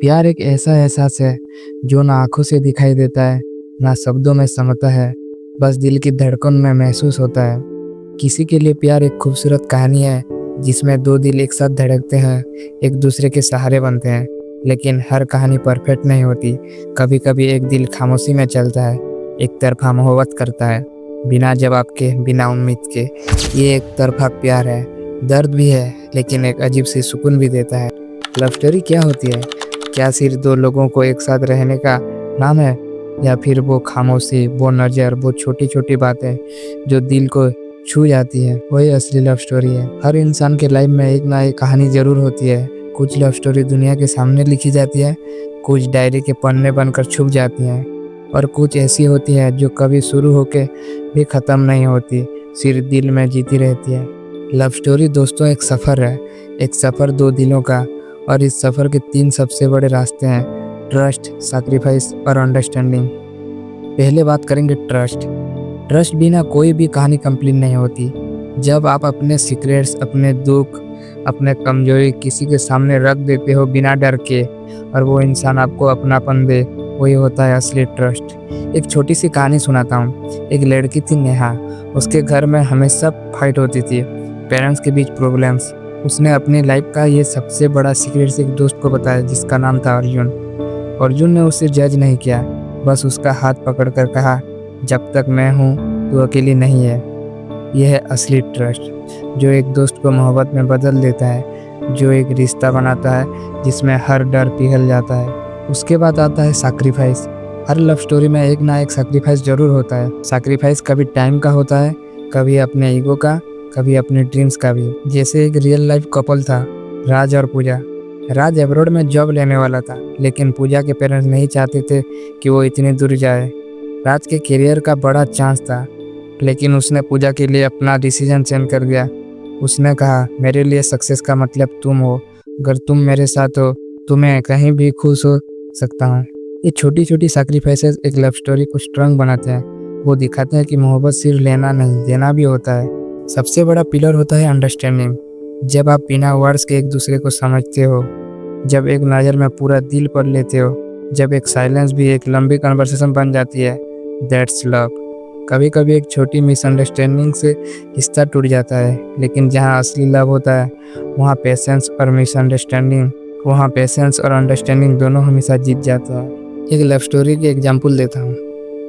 प्यार एक ऐसा एहसास है जो ना आंखों से दिखाई देता है, ना शब्दों में समझता है, बस दिल की धड़कन में महसूस होता है। किसी के लिए प्यार एक खूबसूरत कहानी है जिसमें दो दिल एक साथ धड़कते हैं, एक दूसरे के सहारे बनते हैं। लेकिन हर कहानी परफेक्ट नहीं होती। कभी कभी एक दिल खामोशी में चलता है, एक तरफा मोहब्बत करता है, बिना जवाब के, बिना उम्मीद के। ये एक तरफा प्यार है, दर्द भी है, लेकिन एक अजीब सी सुकून भी देता है। लव स्टोरी क्या होती है? क्या सिर्फ दो लोगों को एक साथ रहने का नाम है, या फिर वो खामोशी, वो नज़र, वो छोटी छोटी बातें जो दिल को छू जाती है, वही असली लव स्टोरी है। हर इंसान के लाइफ में एक ना एक कहानी जरूर होती है। कुछ लव स्टोरी दुनिया के सामने लिखी जाती है, कुछ डायरी के पन्ने बनकर छुप जाती हैं, और कुछ ऐसी होती है जो कभी शुरू होके भी ख़त्म नहीं होती, सिर्फ दिल में जीती रहती है। लव स्टोरी दोस्तों एक सफ़र है, एक सफ़र दो दिलों का। और इस सफ़र के तीन सबसे बड़े रास्ते हैं: ट्रस्ट, सैक्रिफाइस और अंडरस्टैंडिंग। पहले बात करेंगे ट्रस्ट। ट्रस्ट बिना कोई भी कहानी कंप्लीट नहीं होती। जब आप अपने सीक्रेट्स, अपने दुख, अपने कमजोरी किसी के सामने रख देते हो बिना डर के, और वो इंसान आपको अपनापन दे, वही होता है असली ट्रस्ट। एक छोटी सी कहानी सुनाता हूँ। एक लड़की थी नेहा। उसके घर में हमेशा फाइट होती थी, पेरेंट्स के बीच प्रॉब्लम्स। उसने अपनी लाइफ का ये सबसे बड़ा सीक्रेट एक दोस्त को बताया, जिसका नाम था अर्जुन। अर्जुन ने उसे जज नहीं किया, बस उसका हाथ पकड़कर कहा, जब तक मैं हूँ तो अकेली नहीं है। यह है असली ट्रस्ट, जो एक दोस्त को मोहब्बत में बदल देता है, जो एक रिश्ता बनाता है जिसमें हर डर पिघल जाता है। उसके बाद आता है सैक्रिफाइस। हर लव स्टोरी में एक ना एक सैक्रिफाइस जरूर होता है। सैक्रिफाइस कभी टाइम का होता है, कभी अपने ईगो का, कभी अपने ड्रीम्स का भी। जैसे एक रियल लाइफ कपल था, राज और पूजा। राज अब्रॉड में जॉब लेने वाला था, लेकिन पूजा के पेरेंट्स नहीं चाहते थे कि वो इतनी दूर जाए। राज के करियर का बड़ा चांस था, लेकिन उसने पूजा के लिए अपना डिसीजन चेंज कर दिया। उसने कहा, मेरे लिए सक्सेस का मतलब तुम हो। अगर तुम मेरे साथ हो तो मैं कहीं भी खुश हो सकता हूँ। ये छोटी छोटी सैक्रिफाइसेस एक लव स्टोरी को स्ट्रांग बनाते हैं। वो दिखाते हैं कि मोहब्बत सिर्फ लेना नहीं, देना भी होता है। सबसे बड़ा पिलर होता है अंडरस्टैंडिंग। जब आप बिना वर्ड्स के एक दूसरे को समझते हो, जब एक नज़र में पूरा दिल पढ़ लेते हो, जब एक साइलेंस भी एक लंबी कन्वर्सेशन बन जाती है, दैट्स लव। कभी कभी एक छोटी मिसअंडरस्टैंडिंग से रिश्ता टूट जाता है, लेकिन जहाँ असली लव होता है वहाँ पेशेंस और अंडरस्टैंडिंग दोनों हमेशा जीत जाता है। एक लव स्टोरी की एग्जाम्पल देता हूँ।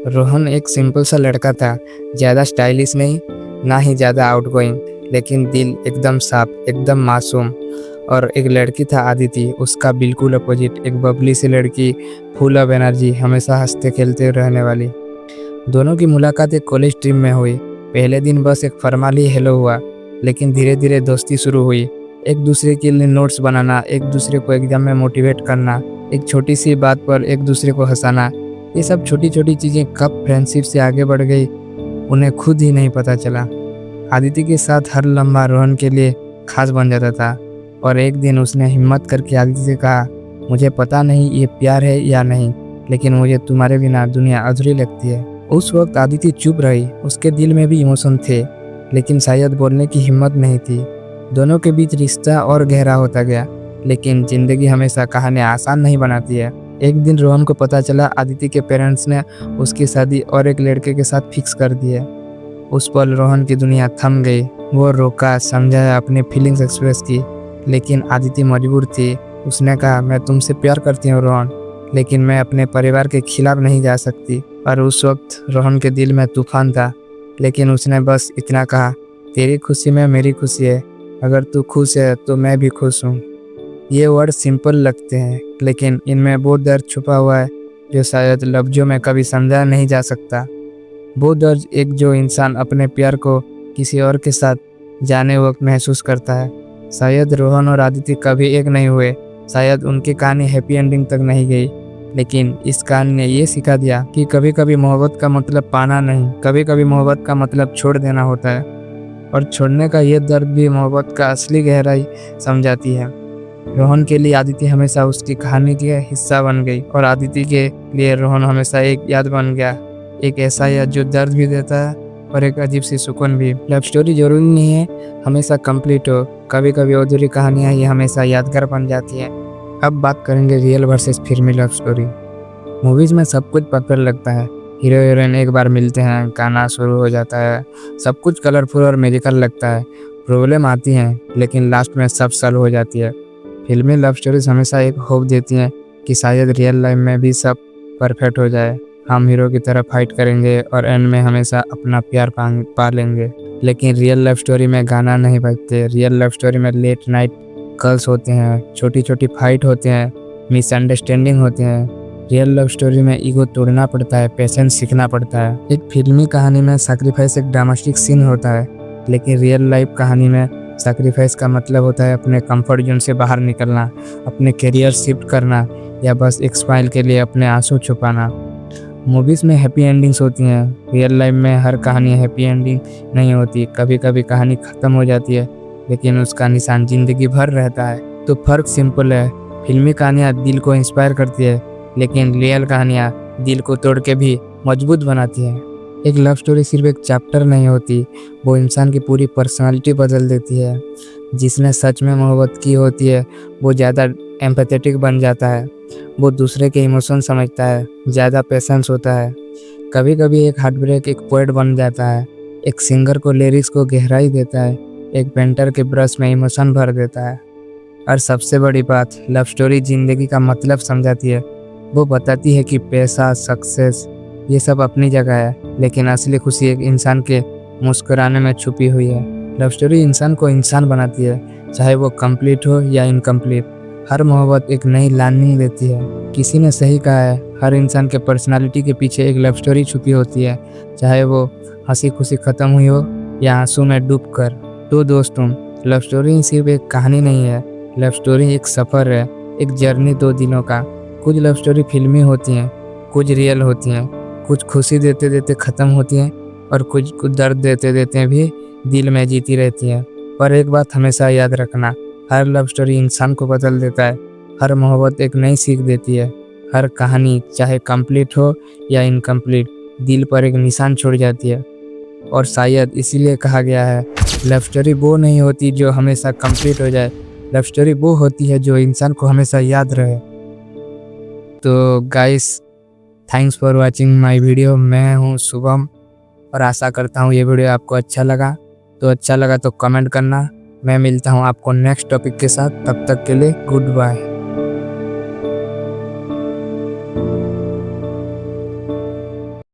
रोहन एक सिंपल सा लड़का था, ज़्यादा स्टाइलिश नहीं, ना ही ज़्यादा आउटगोइंग, लेकिन दिल एकदम साफ, एकदम मासूम। और एक लड़की था आदिति, उसका बिल्कुल अपोजिट, एक बबली सी लड़की, फुल ऑफ एनर्जी, हमेशा हंसते खेलते रहने वाली। दोनों की मुलाकात एक कॉलेज ट्रिप में हुई। पहले दिन बस एक फॉर्मली हेलो हुआ, लेकिन धीरे धीरे दोस्ती शुरू हुई। एक दूसरे के लिए नोट्स बनाना, एक दूसरे को एग्जाम में मोटिवेट करना, एक छोटी सी बात पर एक दूसरे को हंसाना, ये सब छोटी छोटी चीज़ें कब फ्रेंडशिप से आगे बढ़ गई उन्हें खुद ही नहीं पता चला। आदिति के साथ हर लम्हा रोहन के लिए खास बन जाता था। और एक दिन उसने हिम्मत करके आदिति से कहा, मुझे पता नहीं ये प्यार है या नहीं, लेकिन मुझे तुम्हारे बिना दुनिया अधूरी लगती है। उस वक्त आदिति चुप रही। उसके दिल में भी इमोशन थे, लेकिन शायद बोलने की हिम्मत नहीं थी। दोनों के बीच रिश्ता और गहरा होता गया, लेकिन जिंदगी हमेशा कहानी आसान नहीं बनाती है। एक दिन रोहन को पता चला आदिति के पेरेंट्स ने उसकी शादी और एक लड़के के साथ फिक्स कर दी है। उस पल रोहन की दुनिया थम गई। वो रोका, समझाया, अपनी फीलिंग्स एक्सप्रेस की, लेकिन आदिति मजबूर थी। उसने कहा, मैं तुमसे प्यार करती हूँ रोहन, लेकिन मैं अपने परिवार के खिलाफ नहीं जा सकती। और उस वक्त रोहन के दिल में तूफान था, लेकिन उसने बस इतना कहा, तेरी खुशी में मेरी खुशी है, अगर तू खुश है तो मैं भी खुश हूँ। ये वर्ड सिंपल लगते हैं, लेकिन इनमें वो दर्द छुपा हुआ है जो शायद लफ्जों में कभी समझा नहीं जा सकता। वो दर्द एक जो इंसान अपने प्यार को किसी और के साथ जाने वक्त महसूस करता है। शायद रोहन और आदिति कभी एक नहीं हुए, शायद उनकी कहानी हैप्पी एंडिंग तक नहीं गई, लेकिन इस कहानी ने ये सिखा दिया कि कभी कभी मोहब्बत का मतलब पाना नहीं, कभी कभी मोहब्बत का मतलब छोड़ देना होता है। और छोड़ने का ये दर्द भी मोहब्बत का असली गहराई समझाती है। रोहन के लिए आदिति हमेशा उसकी कहानी का हिस्सा बन गई, और आदिति के लिए रोहन हमेशा एक याद बन गया, एक ऐसा याद जो दर्द भी देता है और एक अजीब सी सुकून भी। लव स्टोरी जरूरी नहीं है हमेशा कंप्लीट हो, कभी कभी अधूरी कहानियाँ ही हमेशा यादगार बन जाती हैं। अब बात करेंगे रियल वर्सेस फिल्मी लव स्टोरी। मूवीज में सब कुछ परफेक्ट लगता है, हीरो हीरोइन एक बार मिलते हैं, गाना शुरू हो जाता है, सब कुछ कलरफुल और मैजिकल लगता है। प्रॉब्लम आती हैं लेकिन लास्ट में सब सॉल्व हो जाती है। फिल्मी लव स्टोरीज हमेशा एक होप देती हैं कि शायद रियल लाइफ में भी सब परफेक्ट हो जाए, हम हीरो की तरह फाइट करेंगे और एंड में हमेशा अपना प्यार पा लेंगे। लेकिन रियल लव स्टोरी में गाना नहीं बजते, रियल लव स्टोरी में लेट नाइट कॉल्स होते हैं, छोटी छोटी फाइट होते हैं, मिसअंडरस्टैंडिंग होते हैं। रियल लव स्टोरी में ईगो तोड़ना पड़ता है, पेशेंस सीखना पड़ता है। एक फिल्मी कहानी में सैक्रिफाइस एक ड्रामेटिक सीन होता है, लेकिन रियल लाइफ कहानी में सैक्रिफाइस का मतलब होता है अपने कंफर्ट जोन से बाहर निकलना, अपने करियर शिफ्ट करना या बस एक स्माइल के लिए अपने आंसू छुपाना। मूवीज़ में हैप्पी एंडिंग्स होती हैं, रियल लाइफ में हर कहानी हैप्पी एंडिंग नहीं होती। कभी कभी कहानी ख़त्म हो जाती है लेकिन उसका निशान ज़िंदगी भर रहता है। तो फ़र्क सिंपल है, फिल्मी कहानियाँ दिल को इंस्पायर करती है लेकिन रियल कहानियाँ दिल को तोड़ के भी मजबूत बनाती हैं। एक लव स्टोरी सिर्फ एक चैप्टर नहीं होती, वो इंसान की पूरी पर्सनालिटी बदल देती है। जिसने सच में मोहब्बत की होती है वो ज़्यादा एम्पैथेटिक बन जाता है, वो दूसरे के इमोशन समझता है, ज़्यादा पेशेंस होता है। कभी कभी एक हार्ट ब्रेक एक पोएट बन जाता है, एक सिंगर को लिरिक्स को गहराई देता है, एक पेंटर के ब्रश में इमोशन भर देता है। और सबसे बड़ी बात, लव स्टोरी ज़िंदगी का मतलब समझाती है। वो बताती है कि पैसा, सक्सेस ये सब अपनी जगह है लेकिन असली खुशी एक इंसान के मुस्कुराने में छुपी हुई है। लव स्टोरी इंसान को इंसान बनाती है, चाहे वो कंप्लीट हो या इनकम्प्लीट। हर मोहब्बत एक नई लर्निंग देती है। किसी ने सही कहा है, हर इंसान के पर्सनालिटी के पीछे एक लव स्टोरी छुपी होती है, चाहे वो हंसी खुशी ख़त्म हुई हो या आंसू में डूब कर। तो दोस्तों, लव स्टोरी सिर्फ एक कहानी नहीं है, लव स्टोरी एक सफ़र है, एक जर्नी 2 दिनों का। कुछ लव स्टोरी फिल्मी होती हैं, कुछ रियल होती हैं, कुछ खुशी देते देते ख़त्म होती हैं और कुछ दर्द देते देते भी दिल में जीती रहती हैं। पर एक बात हमेशा याद रखना, हर लव स्टोरी इंसान को बदल देता है, हर मोहब्बत एक नई सीख देती है, हर कहानी चाहे कंप्लीट हो या इनकम्प्लीट दिल पर एक निशान छोड़ जाती है। और शायद इसीलिए कहा गया है, लव स्टोरी वो नहीं होती जो हमेशा कंप्लीट हो जाए, लव स्टोरी वो होती है जो इंसान को हमेशा याद रहे। तो guys, thanks for watching my video. मैं हूँ शुभम और आशा करता हूँ ये वीडियो आपको अच्छा लगा। तो अच्छा लगा तो कमेंट करना। मैं मिलता हूँ आपको नेक्स्ट टॉपिक के साथ, तब तक के लिए गुड बाय।